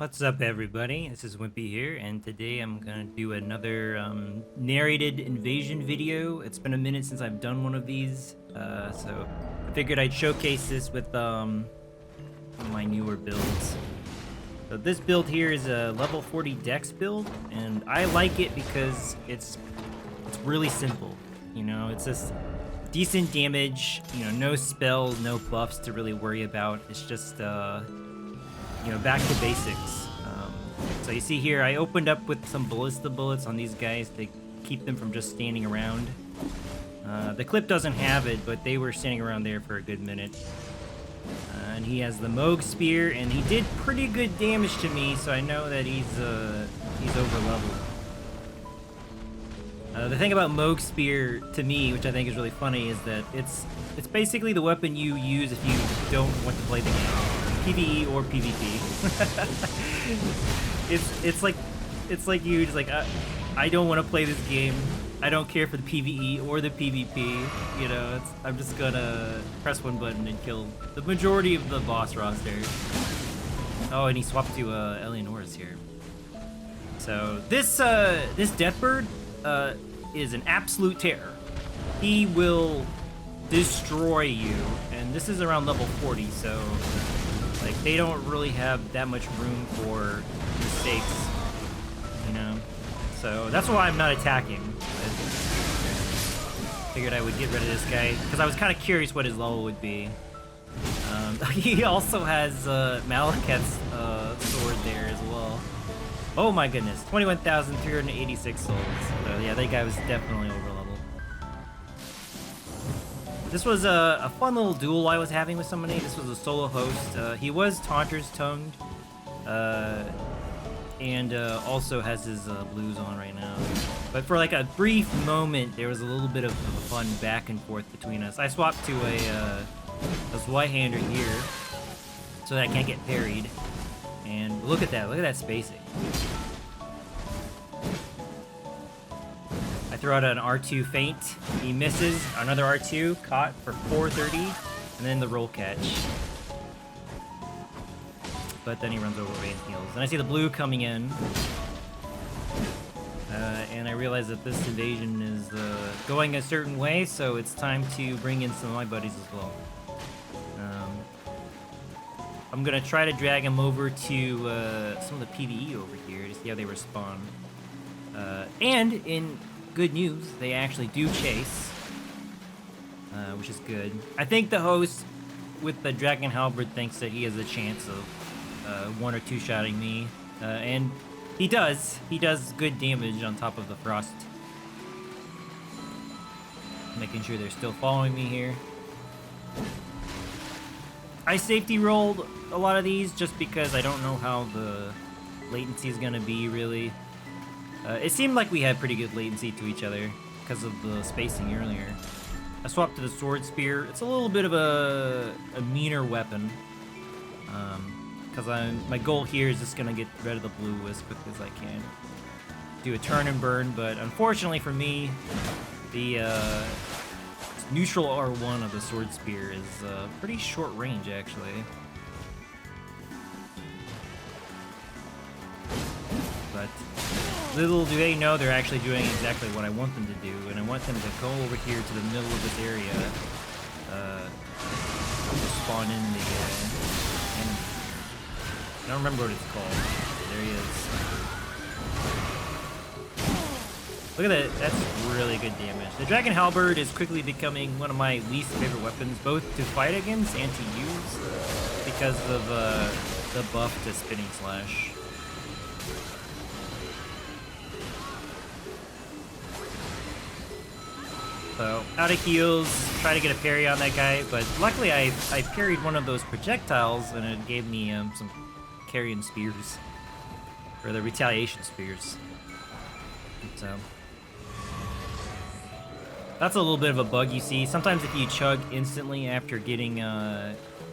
What's up, everybody? This is Wimpy here, and today I'm gonna do another narrated invasion video. It's been a minute since I've done one of these, so I figured I'd showcase this with one of my newer builds. So this build here is a level 40 dex build, and I like it because it's really simple. You know, it's just decent damage. You know, no spells, no buffs to really worry about. It's just back to basics. So you see here, I opened up with some ballista bullets on these guys to keep them from just standing around. The clip doesn't have it, but they were standing around there for a good minute. And he has the Moog Spear, and he did pretty good damage to me, so I know that he's over leveled. The thing about Moog Spear, to me, which I think is really funny, is that it's basically the weapon you use if you don't want to play the game. PvE or PvP. it's like you just like I don't want to play this game. I don't care for the PvE or the PvP. You know, I'm just gonna press one button and kill the majority of the boss roster. Oh, and he swapped to Eleanor's here. So this Deathbird is an absolute terror. He will destroy you, and this is around level 40, so like they don't really have that much room for mistakes, you know? So that's why I'm not attacking. I figured I would get rid of this guy, because I was kind of curious what his level would be. He also has Malekith's sword there as well. Oh my goodness, 21,386 souls. So yeah, that guy was definitely over level. This was a fun little duel I was having with somebody. This was a solo host. He was Taunter's tongued, and also has his blues on right now. But for like a brief moment, there was a little bit of fun back and forth between us. I swapped to a Zweihander here, so that I can't get parried. And look at that spacing. I throw out an R2 feint, he misses, another R2, caught for 430, and then the roll catch. But then he runs over and heals. And I see the blue coming in, and I realize that this invasion is going a certain way, so it's time to bring in some of my buddies as well. I'm gonna try to drag him over to some of the PvE over here to see how they respond. And in good news, they actually do chase, which is good. I think the host with the Dragon Halberd thinks that he has a chance of one or two shotting me, and he does. He does good damage on top of the frost. Making sure they're still following me here. I safety rolled a lot of these just because I don't know how the latency is gonna be really. It seemed like we had pretty good latency to each other because of the spacing earlier. I swapped to the sword spear. It's a little bit of a meaner weapon, because my goal here is just gonna get rid of the blue as quick as I can. Do a turn and burn, but unfortunately for me, the neutral R1 of the sword spear is pretty short range actually. But little do they know they're actually doing exactly what I want them to do, and I want them to go over here to the middle of this area, spawn in the enemy. I don't remember what it's called. There he is. Look at that, that's really good damage. The Dragon Halberd is quickly becoming one of my least favorite weapons, both to fight against and to use, because of the buff to Spinning Slash. So, out of heals, try to get a parry on that guy, but luckily I parried one of those projectiles, and it gave me some carrion spears, or the retaliation spears. So, that's a little bit of a bug you see. Sometimes if you chug instantly after getting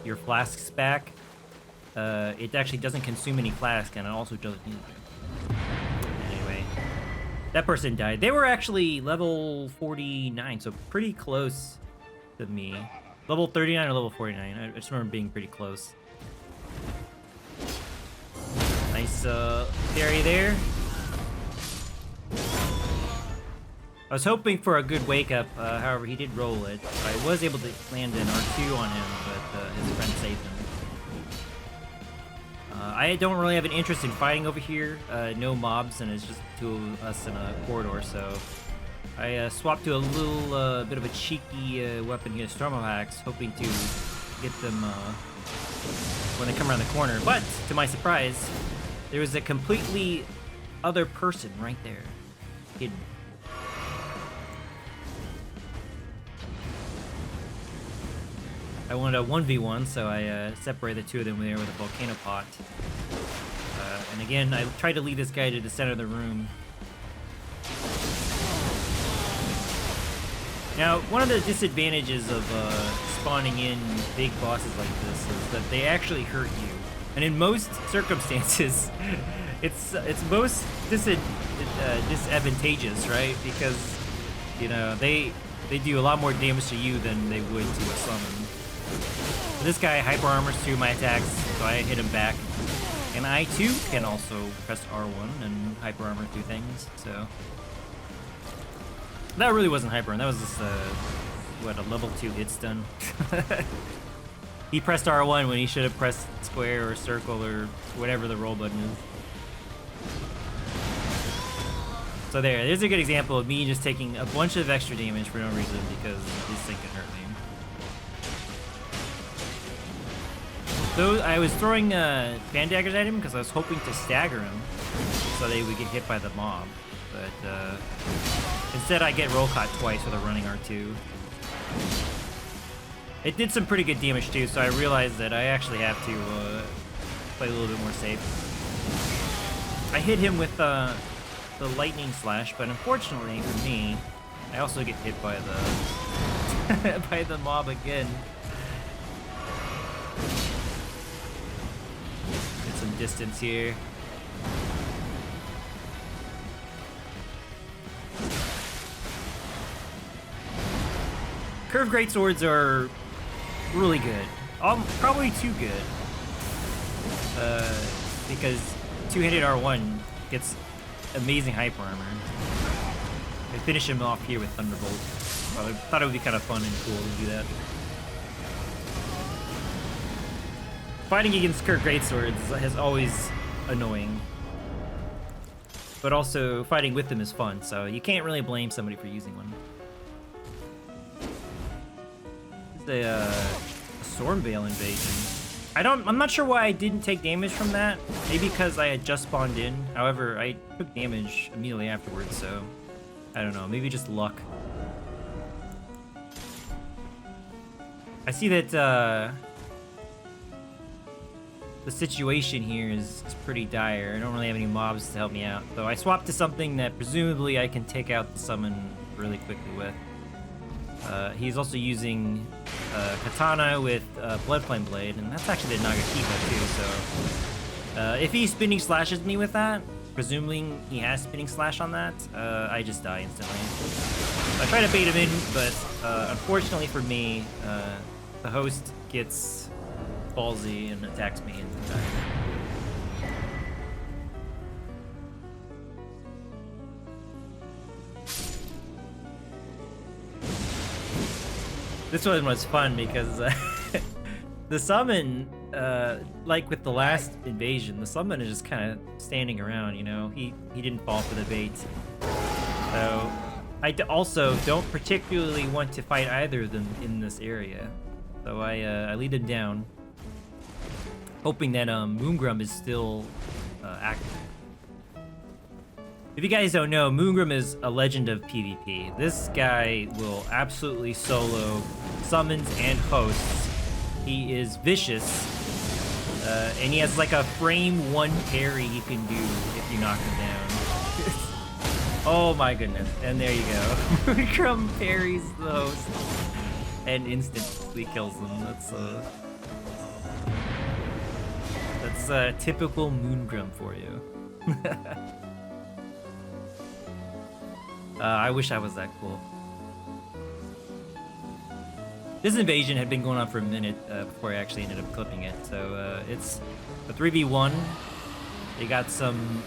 your flasks back, it actually doesn't consume any flask, and it also doesn't need it. Anyway, that person died. They were actually level 49, so pretty close to me. Level 39 or level 49. I just remember being pretty close. Nice parry there. I was hoping for a good wake up, however he did roll it. I was able to land an R2 on him, but his friend saved him. I don't really have an interest in fighting over here. No mobs, and it's just two of us in a corridor, so I swapped to a little bit of a cheeky weapon here, Stormo Axe, hoping to get them when they come around the corner. But to my surprise, there was a completely other person right there, hidden. I wanted a 1v1, so I separated the two of them there with a volcano pot. And again, I tried to lead this guy to the center of the room. Now, one of the disadvantages of spawning in big bosses like this is that they actually hurt you. And in most circumstances, it's most disadvantageous, right? Because, you know, they do a lot more damage to you than they would to a summon. This guy hyper armors through my attacks, so I hit him back. And I too can also press R1 and hyper armor through things, so. That really wasn't hyper, and that was just what, a level 2 hit stun. He pressed R1 when he should have pressed square or circle or whatever the roll button is. So there's a good example of me just taking a bunch of extra damage for no reason because this thing can hurt me. So I was throwing fan daggers at him because I was hoping to stagger him so they would get hit by the mob. But instead I get roll caught twice with a running R2. It did some pretty good damage too, so I realized that I actually have to play a little bit more safe. I hit him with the lightning slash, but unfortunately for me, I also get hit by the by the mob again. Get some distance here. Curved greatswords are really good. Probably too good. Because two-handed R1 gets amazing hyper armor. I finish him off here with Thunderbolt. I thought it would be kind of fun and cool to do that. Fighting against curved greatswords is always annoying. But also, fighting with them is fun, so you can't really blame somebody for using one. This is a Stormveil invasion. I'm not sure why I didn't take damage from that. Maybe because I had just spawned in. However, I took damage immediately afterwards, so I don't know. Maybe just luck. I see that the situation here is pretty dire. I don't really have any mobs to help me out. So I swapped to something that presumably I can take out the summon really quickly with. He's also using Katana with Bloodflame Blade, and that's actually the Nagakiba too, so if he spinning slashes me with that, presuming he has spinning slash on that, I just die instantly. I try to bait him in, but unfortunately for me, the host gets ballsy and attacks me and dies. This one was fun because the summon, like with the last invasion, the summon is just kind of standing around, you know? He didn't fall for the bait. So I also don't particularly want to fight either of them in this area. So I lead him down, hoping that Moongrum is still active. If you guys don't know, Moongrum is a legend of PvP. This guy will absolutely solo summons and hosts. He is vicious, and he has like a frame 1 parry he can do if you knock him down. Oh my goodness, and there you go. Moongrum parries the host and instantly kills them. That's typical Moongrum for you. I wish I was that cool. This invasion had been going on for a minute before I actually ended up clipping it. So it's a 3v1. They got some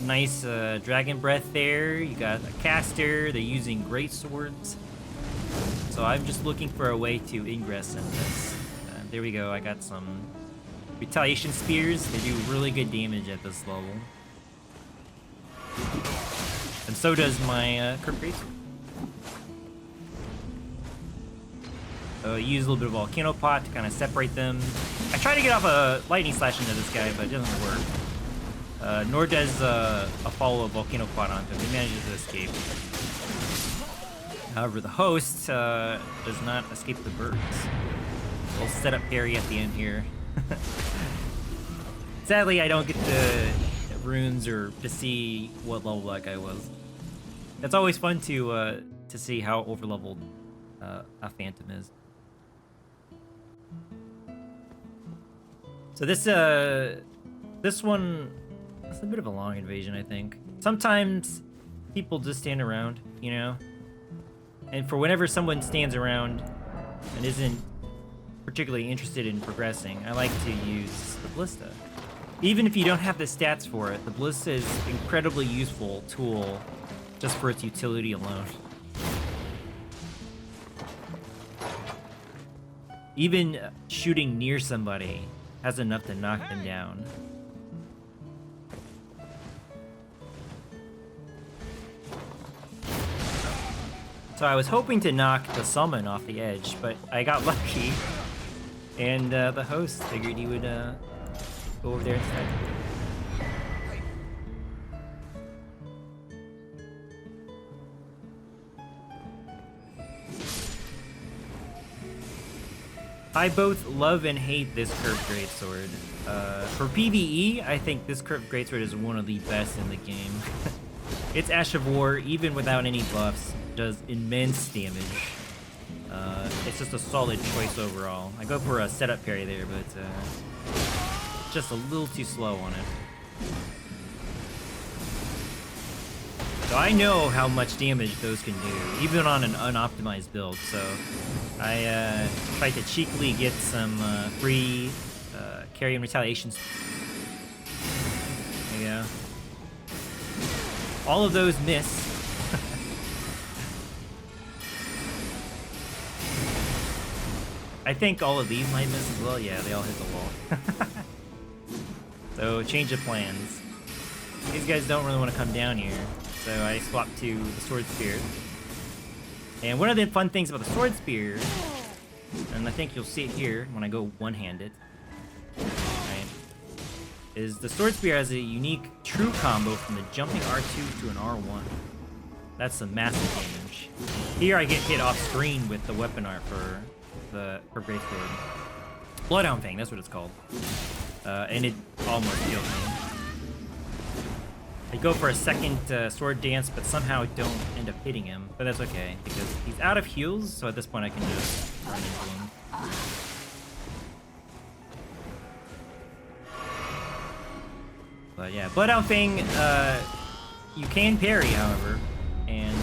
nice dragon breath there. You got a caster. They're using great swords. So I'm just looking for a way to ingress in this. There we go. I got some retaliation spears. They do really good damage at this level. And so does my curved greatsword. So use a little bit of volcano pot to kind of separate them. I try to get off a lightning slash into this guy, but it doesn't work. Nor does a follow-up volcano pot onto him. He manages to escape. However, the host does not escape the birds. We'll set up parry at the end here. Sadly, I don't get the runes or to see what level that guy was. It's always fun to see how overleveled a phantom is. So this one, it's a bit of a long invasion, I think. Sometimes people just stand around, you know? And for whenever someone stands around and isn't particularly interested in progressing, I like to use the ballista. Even if you don't have the stats for it, the ballista is an incredibly useful tool just for its utility alone. Even shooting near somebody has enough to knock them down. So I was hoping to knock the summon off the edge, but I got lucky, and the host figured he would go over there instead. I both love and hate this curved greatsword. For PvE, I think this curved greatsword is one of the best in the game. Its Ash of War, even without any buffs, does immense damage. It's just a solid choice overall. I go for a setup parry there, but just a little too slow on it. So I know how much damage those can do, even on an unoptimized build, so I tried to cheekily get some free carry and retaliations. There you go. All of those miss. I think all of these might miss as well. Yeah, they all hit the wall. So, change of plans. These guys don't really want to come down here, so I swapped to the sword spear. And one of the fun things about the sword spear, and I think you'll see it here when I go one-handed, right, is the sword spear has a unique true combo from the jumping R2 to an R1. That's some massive damage. Here I get hit off screen with the weapon art for greatsword. Bloodhound Fang, that's what it's called. And it almost killed me. I go for a second sword dance, but somehow don't end up hitting him. But that's okay, because he's out of heals, so at this point I can just run into him. But yeah, Bloodhound Fang, you can parry, however, and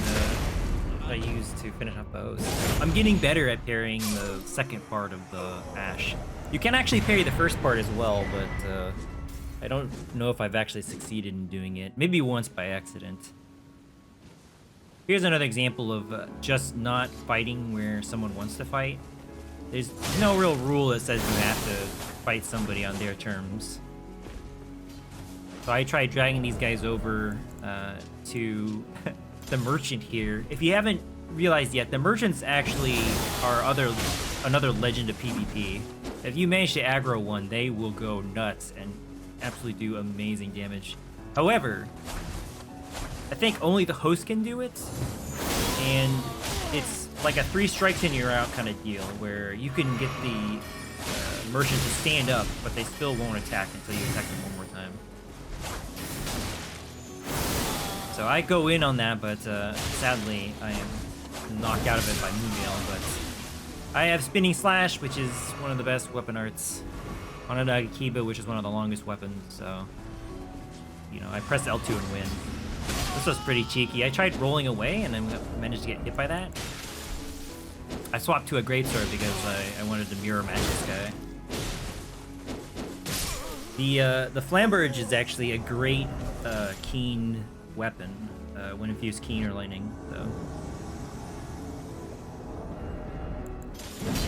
I use to finish off those. I'm getting better at parrying the second part of the Ash. You can actually parry the first part as well, but I don't know if I've actually succeeded in doing it. Maybe once by accident. Here's another example of just not fighting where someone wants to fight. There's no real rule that says you have to fight somebody on their terms. So I tried dragging these guys over to the merchant here. If you haven't realized yet, the merchants actually are another legend of PvP. If you manage to aggro one, they will go nuts and absolutely do amazing damage. However, I think only the host can do it, and it's like a 3 strikes and you're out kind of deal, where you can get the merchant to stand up, but they still won't attack until you attack them one more time. So I go in on that, but sadly I am knocked out of it by Moonveil. But I have Spinning Slash, which is one of the best weapon arts. Onondaga Kiba, which is one of the longest weapons, so, you know, I press L2 and win. This was pretty cheeky. I tried rolling away and I managed to get hit by that. I swapped to a greatsword because I wanted to mirror match this guy. The flamberge is actually a great keen weapon when infused keen or lightning. So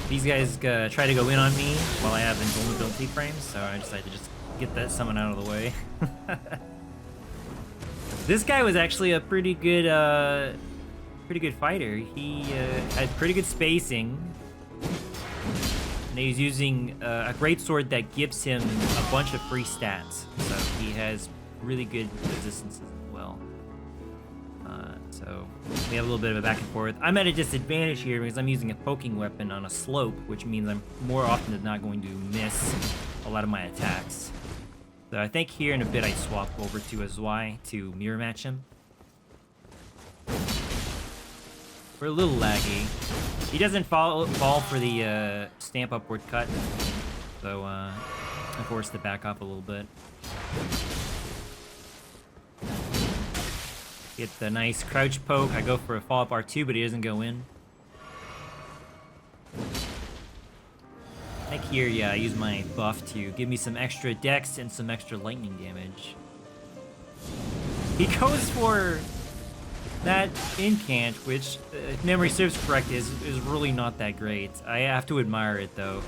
these guys try to go in on me while I have invulnerability frames, so I decided to just get that summon out of the way. This guy was actually a pretty good fighter. He had pretty good spacing. And he's using a great sword that gives him a bunch of free stats. So he has really good resistances as well. So we have a little bit of a back and forth. I'm at a disadvantage here because I'm using a poking weapon on a slope, which means I'm more often than not going to miss a lot of my attacks. So I think here in a bit I swap over to a Zwei to mirror match him. We're a little laggy. He doesn't fall for the stamp upward cut, so I'm forced to back off a little bit. Get the nice crouch poke. I go for a follow-up R2, but he doesn't go in. I think here, yeah, I use my buff to give me some extra dex and some extra lightning damage. He goes for that incant, which, if memory serves correct, is really not that great. I have to admire it, though.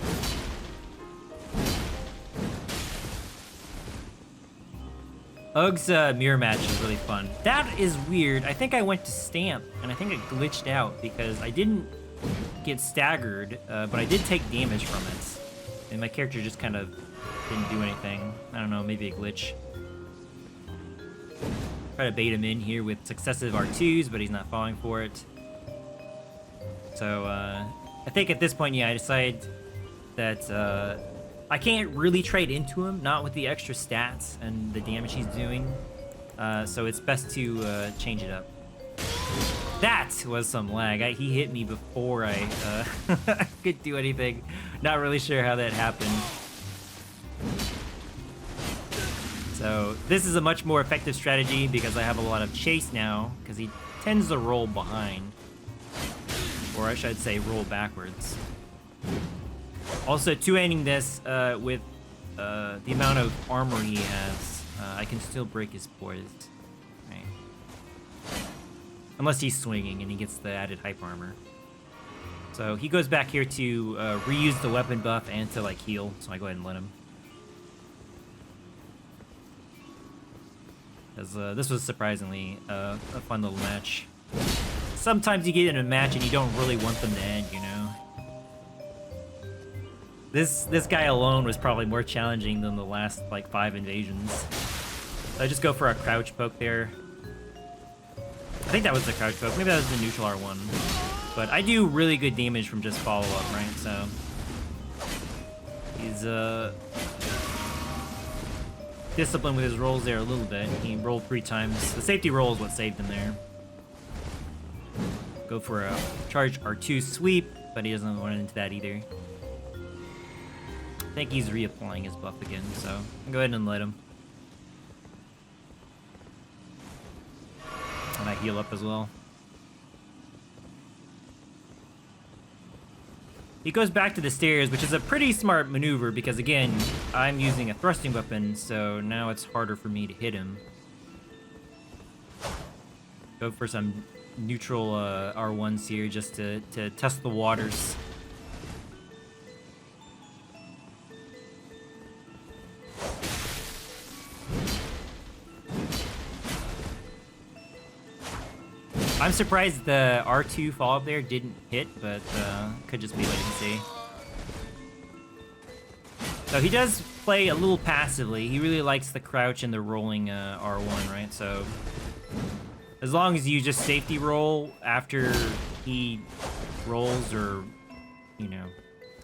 Ug's mirror match is really fun. That is weird. I think I went to stamp, and I think it glitched out because I didn't get staggered, but I did take damage from it. And my character just kind of didn't do anything. I don't know, maybe a glitch. Try to bait him in here with successive R2s, but he's not falling for it. So, I think at this point, yeah, I decide that I can't really trade into him, not with the extra stats and the damage he's doing. So it's best to change it up. That was some lag. He hit me before I could do anything. Not really sure how that happened. So this is a much more effective strategy because I have a lot of chase now, because he tends to roll behind. Or I should say roll backwards. Also, two-handing this with the amount of armor he has, I can still break his poise. Right. Unless he's swinging and he gets the added hype armor. So he goes back here to reuse the weapon buff and to like heal, so I go ahead and let him. As this was surprisingly a fun little match. Sometimes you get in a match and you don't really want them to end, you know? This guy alone was probably more challenging than the last, like, 5 invasions. So I just go for a crouch poke there. I think that was the crouch poke. Maybe that was the neutral R1. But I do really good damage from just follow-up, right? So he's disciplined with his rolls there a little bit. He rolled 3 times. The safety roll is what saved him there. Go for a charge R2 sweep, but he doesn't run into that either. I think he's reapplying his buff again, so I'll go ahead and let him. And I heal up as well. He goes back to the stairs, which is a pretty smart maneuver because, again, I'm using a thrusting weapon, so now it's harder for me to hit him. Go for some neutral R1s here just to test the waters. I'm surprised the R2 follow-up there didn't hit, but could just be latency. So he does play a little passively. He really likes the crouch and the rolling R1, right? So as long as you just safety roll after he rolls or, you know,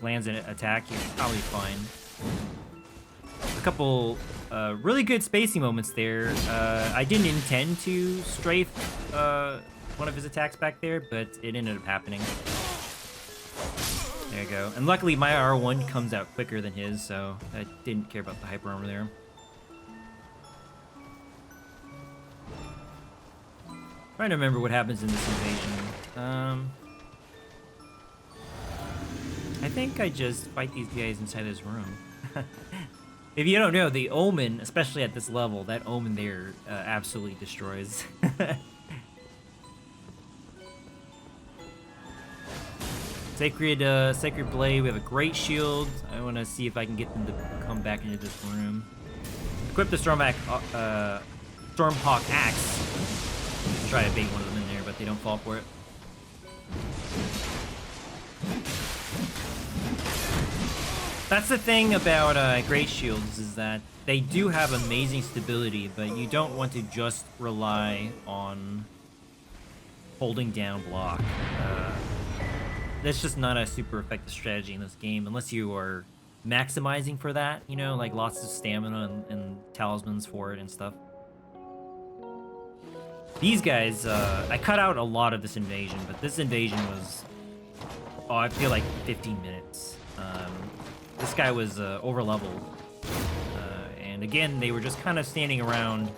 lands an attack, you're probably fine. A couple really good spacing moments there. I didn't intend to strafe one of his attacks back there, but it ended up happening. There you go. And luckily my R1 comes out quicker than his, so I didn't care about the hyper armor there. Trying to remember what happens in this invasion. I think I just fight these guys inside this room. If you don't know, the Omen, especially at this level, that Omen there absolutely destroys. Sacred Blade, we have a great shield. I want to see if I can get them to come back into this room. Equip the Stormhawk Axe. Try to bait one of them in there, but they don't fall for it. That's the thing about great shields, is that they do have amazing stability, but you don't want to just rely on holding down block. That's just not a super effective strategy in this game, unless you are maximizing for that, you know, like lots of stamina and talismans for it and stuff. These guys, I cut out a lot of this invasion, but this invasion was, oh, I feel like 15 minutes. This guy was over-leveled. And again, they were just kind of standing around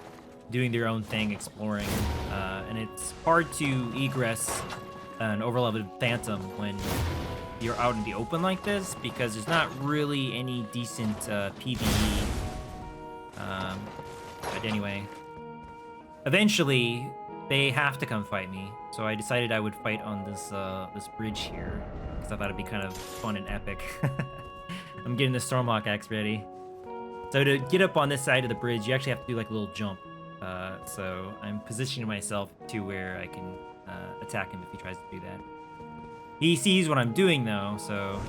doing their own thing, exploring. And it's hard to egress an over-leveled Phantom when you're out in the open like this, because there's not really any decent PvE. But anyway, eventually they have to come fight me, so I decided I would fight on this bridge here, because I thought it'd be kind of fun and epic. I'm getting the Stormhawk Axe ready. So to get up on this side of the bridge, you actually have to do like a little jump. So I'm positioning myself to where I can attack him if he tries to do that. He sees what I'm doing though, so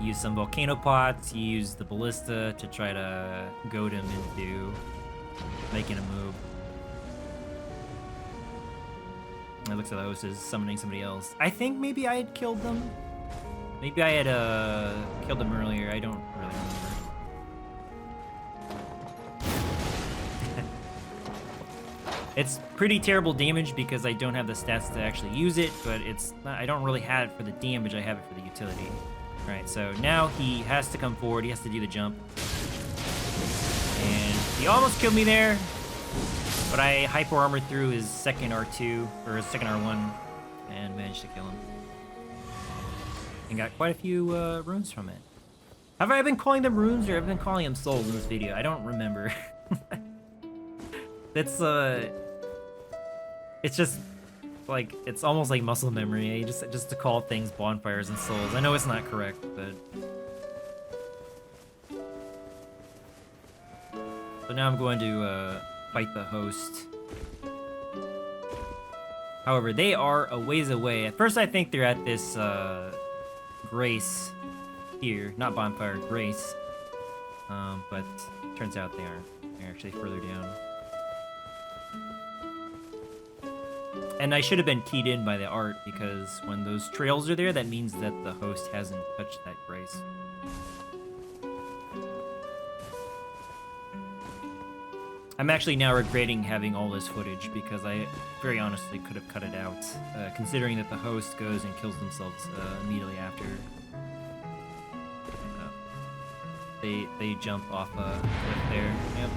use some volcano pots, use the ballista to try to goad him into making a move. It looks like the host is summoning somebody else. I think maybe I had killed them. Maybe I had killed them earlier. I don't really remember. It's pretty terrible damage because I don't have the stats to actually use it, but it's not, I don't really have it for the damage, I have it for the utility. Alright, so now he has to come forward, he has to do the jump. And he almost killed me there, but I hyper armored through his second R2, or his second R1, and managed to kill him. And got quite a few runes from it. Have I been calling them runes, or have I been calling them souls in this video? I don't remember. That's it's just like, it's almost like muscle memory, eh? Just to call things bonfires and souls. I know it's not correct, but so now I'm going to fight the host. However, they are a ways away. At first I think they're at this Grace here, not bonfire, Grace. But turns out they aren't. They're actually further down. And I should have been keyed in by the art, because when those trails are there, that means that the host hasn't touched that Grace. I'm actually now regretting having all this footage, because I very honestly could have cut it out, considering that the host goes and kills themselves immediately after. They jump off a cliff there. Yep.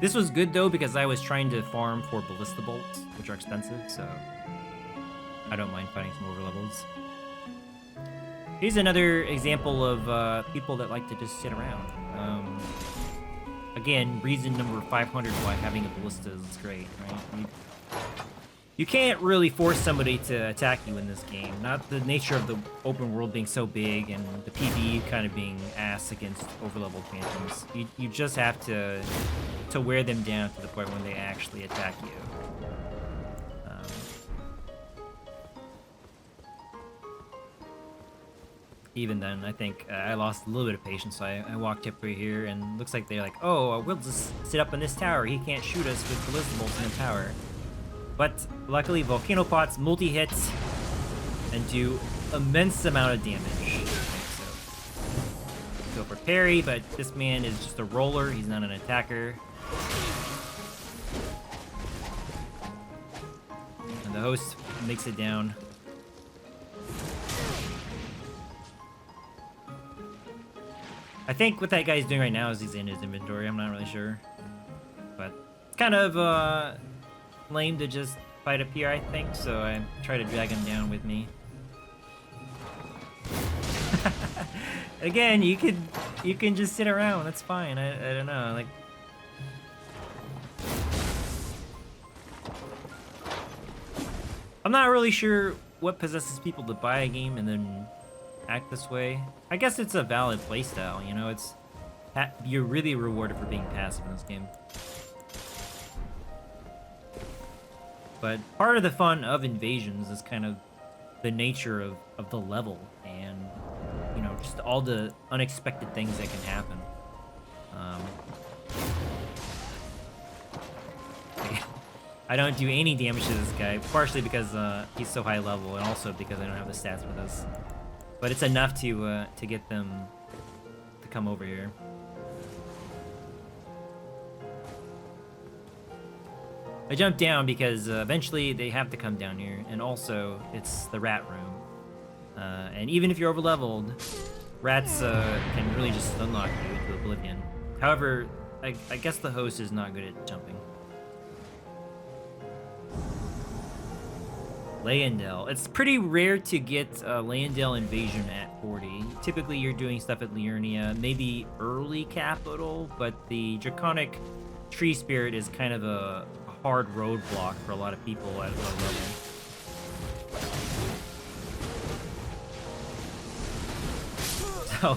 This was good though, because I was trying to farm for ballista bolts, which are expensive, so I don't mind fighting some overlevels. Here's another example of people that like to just sit around. Again, reason number 500 why having a ballista is great, right? You can't really force somebody to attack you in this game. Not the nature of the open world being so big and the PvE kind of being ass against overleveled phantoms. You just have to wear them down to the point when they actually attack you. Even then, I think I lost a little bit of patience, so I walked up right here, and looks like they're like, oh, we'll just sit up in this tower. He can't shoot us with ballista bolts in the tower. But luckily, volcano pots multi-hits and do immense amount of damage. So go for parry, but this man is just a roller. He's not an attacker. And the host makes it down. I think what that guy's doing right now is he's in his inventory. I'm not really sure. But it's kind of lame to just fight up here, I think, so I try to drag him down with me. Again, you can just sit around. That's fine. I don't know. Like, I'm not really sure what possesses people to buy a game and then act this way. I guess it's a valid playstyle. You know, you're really rewarded for being passive in this game. But part of the fun of Invasions is kind of the nature of the level and, you know, just all the unexpected things that can happen. I don't do any damage to this guy, partially because he's so high level and also because I don't have the stats for this. But it's enough to get them to come over here. I jumped down because eventually they have to come down here, and also it's the rat room. And even if you're overleveled, rats can really just unlock you into oblivion. However, I guess the host is not good at jumping. Leyendell. It's pretty rare to get Leyendell Invasion at 40. Typically you're doing stuff at Liurnia, maybe early capital, but the Draconic Tree Spirit is kind of a hard roadblock for a lot of people at low level. So,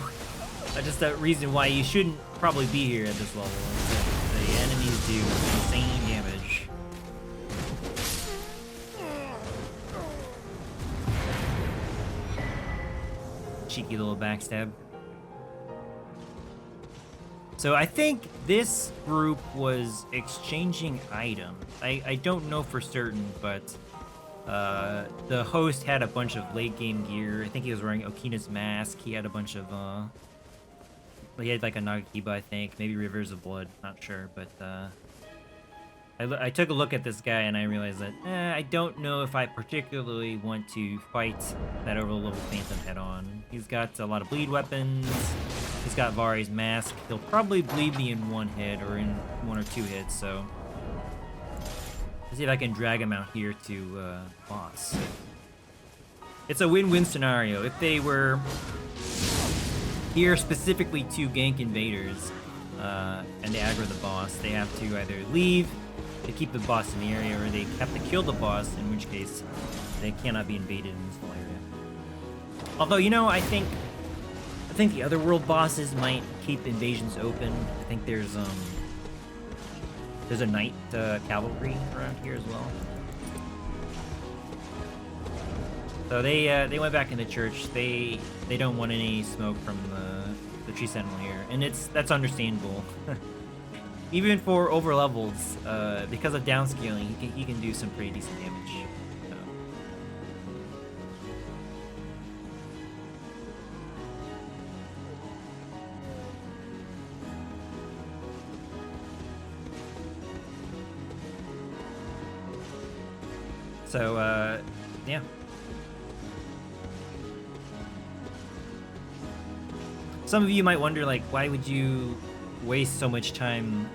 just a reason why you shouldn't probably be here at this level. The enemies do insane damage. Cheeky little backstab. So I think this group was exchanging items. I don't know for certain, but the host had a bunch of late game gear. I think he was wearing Okina's mask. He had a bunch of he had like a Nagakiba, I think, maybe Rivers of Blood, not sure, but I took a look at this guy and I realized that I don't know if I particularly want to fight that overlevel Phantom head on. He's got a lot of bleed weapons. He's got Vari's mask. He'll probably bleed me in one hit or in one or two hits, so let's see if I can drag him out here to boss. It's a win-win scenario. If they were here specifically to gank invaders and they aggro the boss, they have to either leave to keep the boss in the area, or they have to kill the boss, in which case they cannot be invaded in this whole area. Although, you know, I think the other world bosses might keep invasions open. I think there's a knight cavalry around here as well. So they went back in the church. They don't want any smoke from the tree sentinel here, and that's understandable. Even for overlevels, because of downscaling, he can do some pretty decent damage. So, yeah. Some of you might wonder, like, why would you waste so much time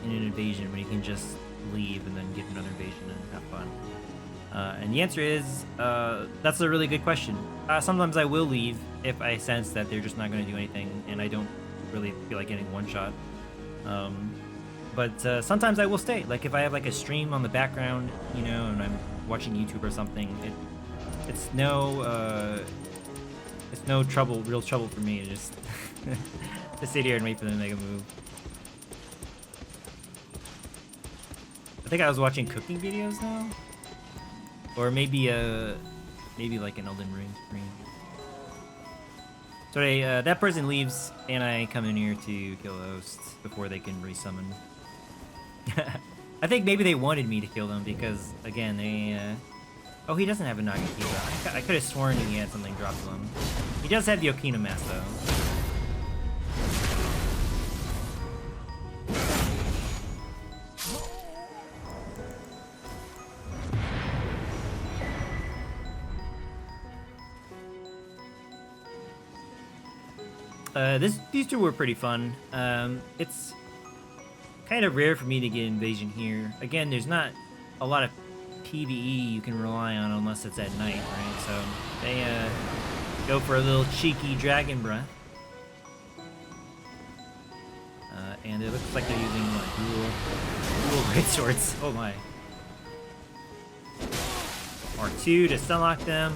in an invasion when you can just leave and then get another invasion and have fun? And the answer is, that's a really good question. Sometimes I will leave if I sense that they're just not going to do anything and I don't really feel like getting one shot. But sometimes I will stay. Like if I have like a stream on the background, you know, and I'm watching YouTube or something, it's no real trouble for me to just to sit here and wait for them to make a move. I think I was watching cooking videos now, or maybe like an Elden Ring stream. So that person leaves, and I come in here to kill the hosts before they can resummon. I think maybe they wanted me to kill them because, again, they... Oh, he doesn't have a Nagakiba. I could have sworn he had something dropped to him. He does have the Okina mask, though. These two were pretty fun. It's kind of rare for me to get invasion here. Again, there's not a lot of PvE you can rely on unless it's at night, right? So they go for a little cheeky dragon breath. And it looks like they're using dual great swords. Oh my. R2 to stunlock them.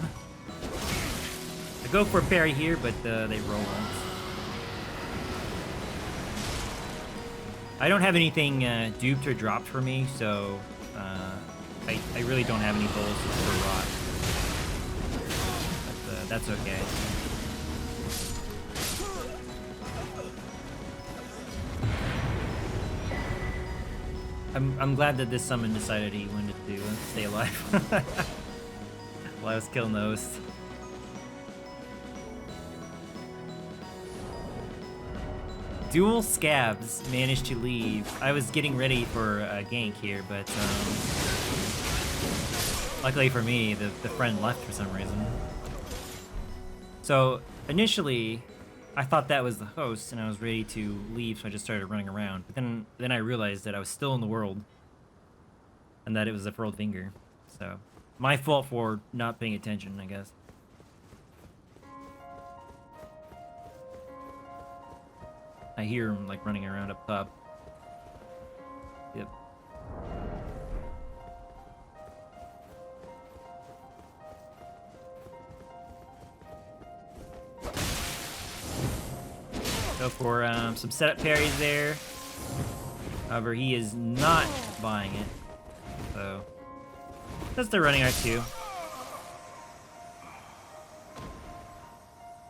I go for a parry here, but they roll on. I don't have anything duped or dropped for me, so I really don't have any bowls for rot. But that's okay. I'm glad that this summon decided he wanted to stay alive while I was killing those. Dual scabs managed to leave. I was getting ready for a gank here, but luckily for me, the friend left for some reason. So initially, I thought that was the host, and I was ready to leave, so I just started running around. But then I realized that I was still in the world, and that it was a furled finger. So, my fault for not paying attention, I guess. I hear him, like, running around up top. Yep. Go for some setup parries there. However, he is not buying it. So, that's the running R2.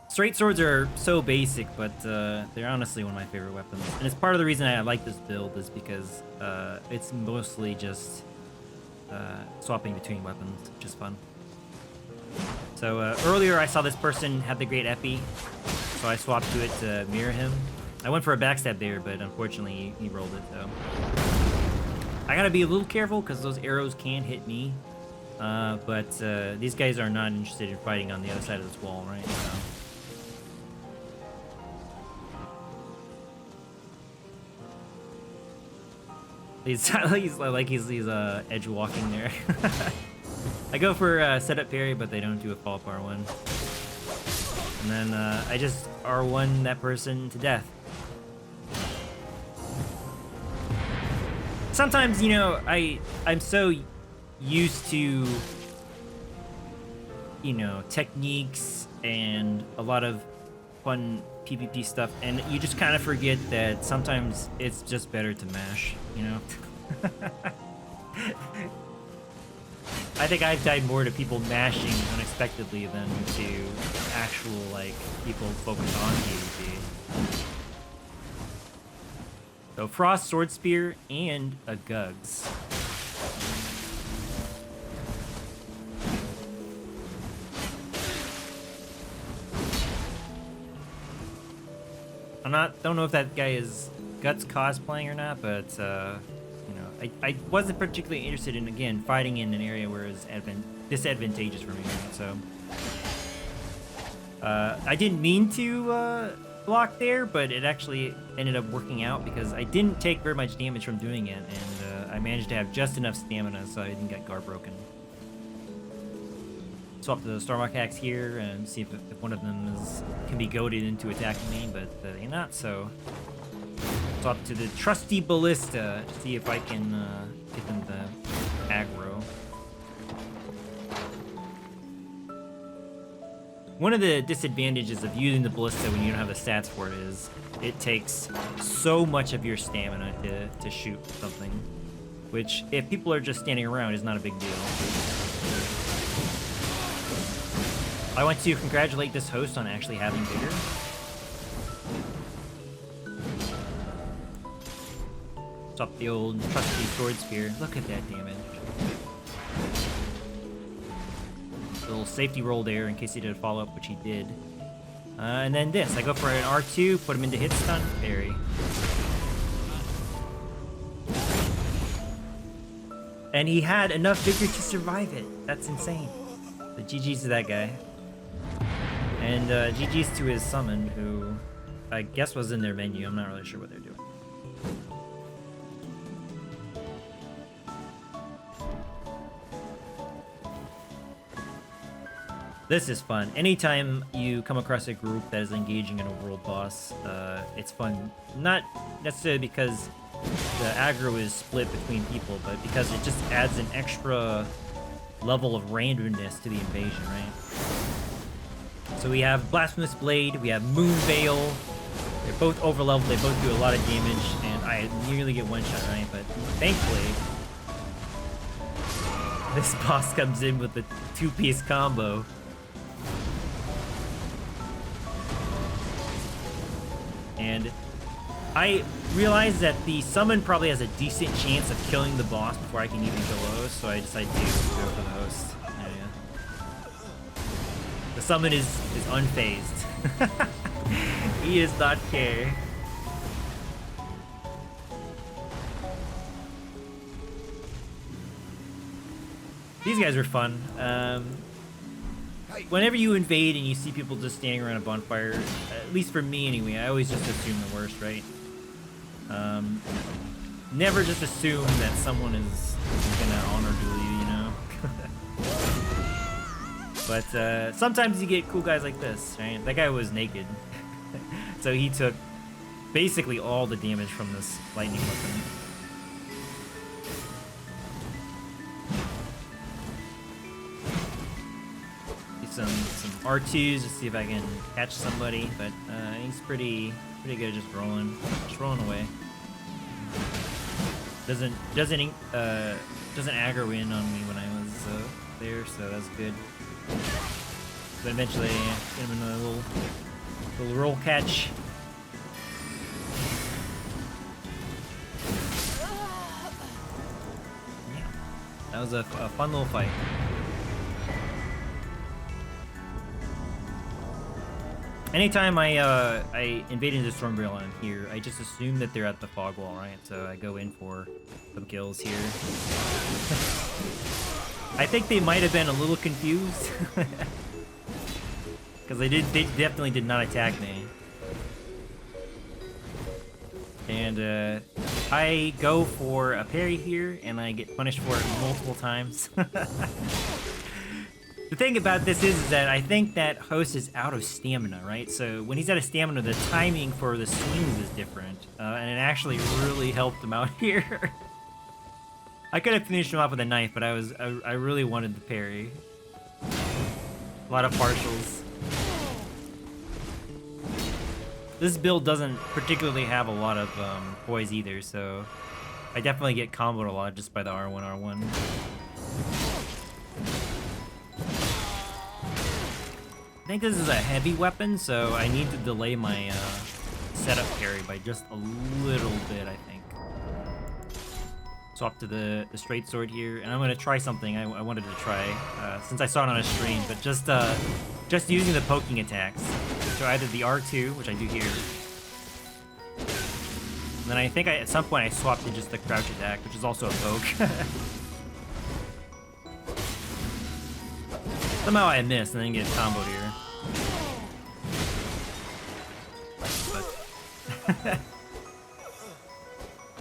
Straight swords are so basic, but they're honestly one of my favorite weapons. And it's part of the reason I like this build is because it's mostly just swapping between weapons, which is fun. So earlier I saw this person had the great epi, so I swapped to it to mirror him. I went for a backstab there, but unfortunately he rolled it, so. I gotta be a little careful because those arrows can hit me. But these guys are not interested in fighting on the other side of this wall, right? So. He's edge walking there. I go for setup parry, but they don't do a fall apart one. And then I just R1 that person to death. Sometimes, you know, I'm so used to, you know, techniques and a lot of fun PvP stuff, and you just kind of forget that sometimes it's just better to mash, you know? I think I've died more to people mashing unexpectedly than to actual, like, people focused on PvP. So Frost, Sword Spear, and a Gugs. Don't know if that guy is Guts cosplaying or not, but you know, I wasn't particularly interested in, again, fighting in an area where it's disadvantageous for me, so I didn't mean to block there, but it actually ended up working out because I didn't take very much damage from doing it, and I managed to have just enough stamina so I didn't get guard broken. Swap the Stormrock Axe here and see if one of them can be goaded into attacking me, but they're not, so swap to the trusty Ballista to see if I can get them the aggro. One of the disadvantages of using the Ballista when you don't have the stats for it is it takes so much of your stamina to shoot something, which if people are just standing around is not a big deal. I want to congratulate this host on actually having vigor. Stop the old trusty sword spear. Look at that damage. A little safety roll there in case he did a follow-up, which he did. And then this. I go for an R2, put him into hit stun, parry. And he had enough vigor to survive it. That's insane. The GG's to that guy. And GG's to his summon, who I guess was in their menu. I'm not really sure what they're doing. This is fun. Anytime you come across a group that is engaging in a world boss, it's fun. Not necessarily because the aggro is split between people, but because it just adds an extra level of randomness to the invasion, right? So we have Blasphemous Blade, we have Moon Veil. They're both overleveled, they both do a lot of damage, and I nearly get one shot, right? But thankfully, this boss comes in with a two-piece combo. And I realized that the summon probably has a decent chance of killing the boss before I can even kill the host, so I decided to go for the host. There you go. The summon is unfazed. He does not care. These guys are fun. Whenever you invade and you see people just standing around a bonfire, at least for me anyway, I always just assume the worst, right? Never just assume that someone is gonna honor duel you, you know? But sometimes you get cool guys like this, right? That guy was naked. So he took basically all the damage from this lightning weapon. Some R2s to see if I can catch somebody, but he's pretty good just rolling away. Doesn't aggro in on me when I was there, so that's good. But eventually, get him in a little roll catch. Yeah, that was a fun little fight. Anytime I invade into Stormveil on here, I just assume that they're at the fog wall, right? So I go in for some kills here. I think they might have been a little confused. Because they definitely did not attack me. And I go for a parry here, and I get punished for it multiple times. The thing about this is that I think that host is out of stamina, right? So when he's out of stamina, the timing for the swings is different. And it actually really helped him out here. I could have finished him off with a knife, but I really wanted the parry. A lot of partials. This build doesn't particularly have a lot of poise either, so I definitely get comboed a lot just by the R1. I think this is a heavy weapon, so I need to delay my setup parry by just a little bit, I think. Swap to the straight sword here, and I'm gonna try something I wanted to try since I saw it on a stream, but just using the poking attacks. So either the R2, which I do here, and then I think at some point I swapped to just the crouch attack, which is also a poke. Somehow I missed and then get comboed here. But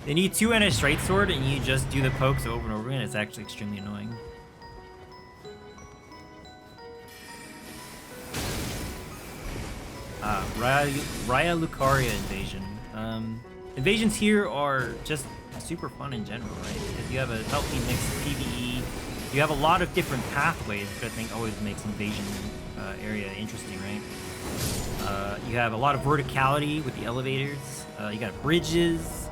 you need 2 and a straight sword and you just do the pokes over and over again. It's actually extremely annoying. Raya Lucaria invasion. Invasions here are just super fun in general, right? Because you have a healthy mix of PvE. You have a lot of different pathways, which I think always makes invasion area interesting, right? You have a lot of verticality with the elevators. You got bridges.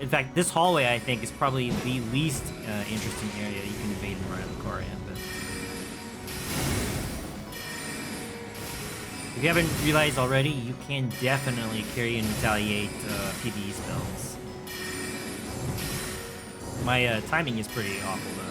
In fact, this hallway, I think, is probably the least interesting area you can invade in Raya Lucaria. But if you haven't realized already, you can definitely carry and retaliate PvE spells. My timing is pretty awful, though.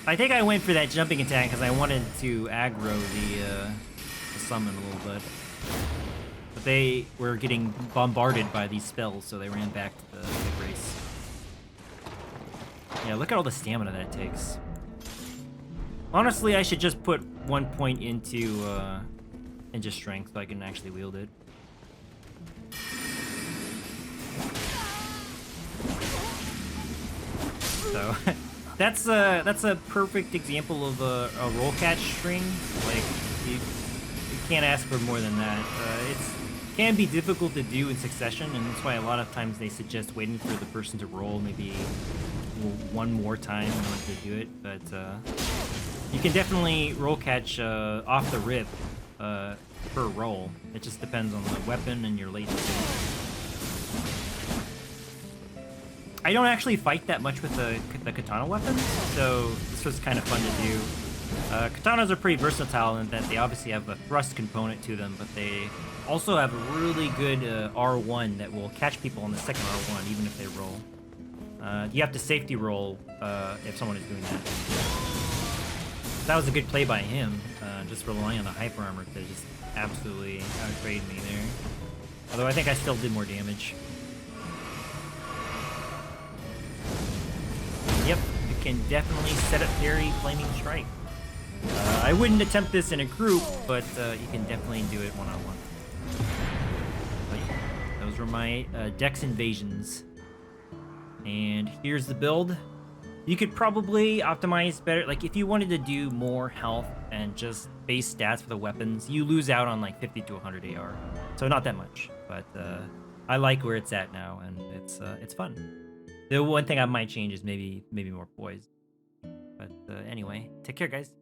I think I went for that jumping attack because I wanted to aggro the summon a little bit. But they were getting bombarded by these spells, so they ran back to the big race. Yeah, look at all the stamina that it takes. Honestly, I should just put 1 point into strength so I can actually wield it. So that's a perfect example of a roll catch string. Like you can't ask for more than that. It's can be difficult to do in succession, and that's why a lot of times they suggest waiting for the person to roll maybe one more time in order to do it. But you can definitely roll catch off the rip per roll. It just depends on the weapon and your latency. I don't actually fight that much with the katana weapons, so this was kind of fun to do. Katanas are pretty versatile in that they obviously have a thrust component to them, but they also have a really good R1 that will catch people on the second R1, even if they roll. You have to safety roll if someone is doing that. That was a good play by him, just relying on the hyper armor to just absolutely outgrade me there. Although I think I still did more damage. Yep, you can definitely set up parry Flaming Strike. I wouldn't attempt this in a group, but you can definitely do it one-on-one. But yeah, those were my Dex invasions. And here's the build. You could probably optimize better. Like, if you wanted to do more health and just base stats for the weapons, you lose out on like 50 to 100 AR. So not that much, but I like where it's at now, and it's fun. The one thing I might change is maybe more poise. But anyway, take care, guys.